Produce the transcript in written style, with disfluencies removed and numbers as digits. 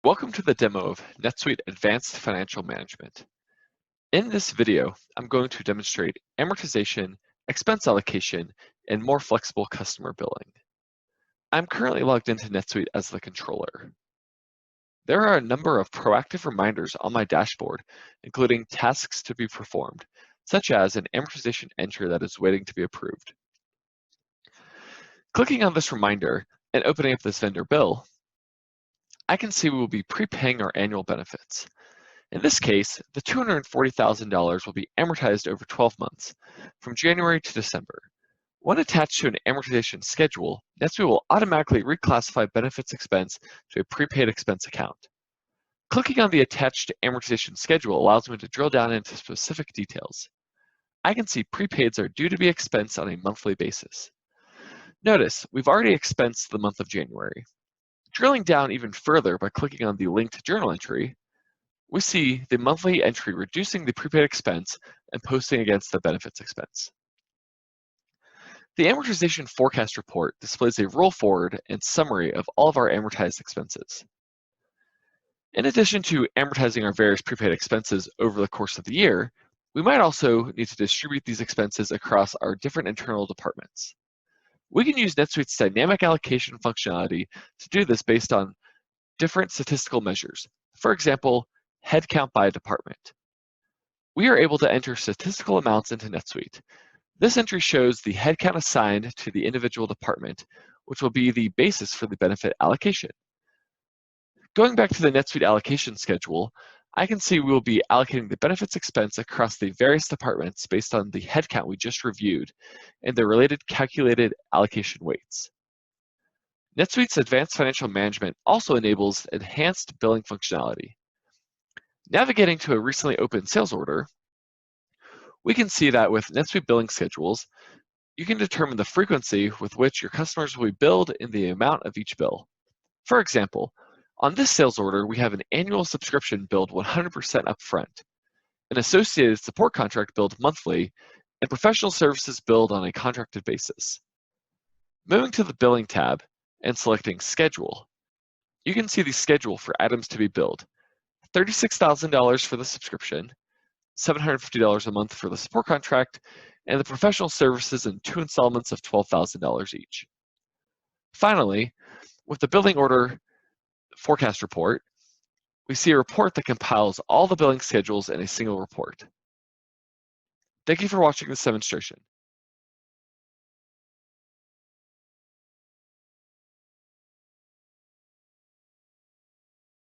Welcome to the demo of NetSuite Advanced Financial Management. In this video, I'm going to demonstrate amortization, expense allocation, and more flexible customer billing. I'm currently logged into NetSuite as the controller. There are a number of proactive reminders on my dashboard, including tasks to be performed, such as an amortization entry that is waiting to be approved. Clicking on this reminder and opening up this vendor bill, I can see we will be prepaying our annual benefits. In this case, the $240,000 will be amortized over 12 months, from January to December. When attached to an amortization schedule, NetSuite will automatically reclassify benefits expense to a prepaid expense account. Clicking on the attached amortization schedule allows me to drill down into specific details. I can see prepaids are due to be expensed on a monthly basis. Notice, we've already expensed the month of January. Drilling down even further by clicking on the linked journal entry, we see the monthly entry reducing the prepaid expense and posting against the benefits expense. The amortization forecast report displays a roll forward and summary of all of our amortized expenses. In addition to amortizing our various prepaid expenses over the course of the year, we might also need to distribute these expenses across our different internal departments. We can use NetSuite's dynamic allocation functionality to do this based on different statistical measures. For example, headcount by department. We are able to enter statistical amounts into NetSuite. This entry shows the headcount assigned to the individual department, which will be the basis for the benefit allocation. Going back to the NetSuite allocation schedule, I can see we will be allocating the benefits expense across the various departments based on the headcount we just reviewed and the related calculated allocation weights. NetSuite's Advanced Financial Management also enables enhanced billing functionality. Navigating to a recently opened sales order, we can see that with NetSuite billing schedules, you can determine the frequency with which your customers will be billed and the amount of each bill. For example, on this sales order, we have an annual subscription billed 100% upfront, an associated support contract billed monthly, and professional services billed on a contracted basis. Moving to the Billing tab and selecting Schedule, you can see the schedule for items to be billed. $36,000 for the subscription, $750 a month for the support contract, and the professional services in 2 installments of $12,000 each. Finally, with the billing order forecast report, we see a report that compiles all the billing schedules in a single report. Thank you for watching this demonstration.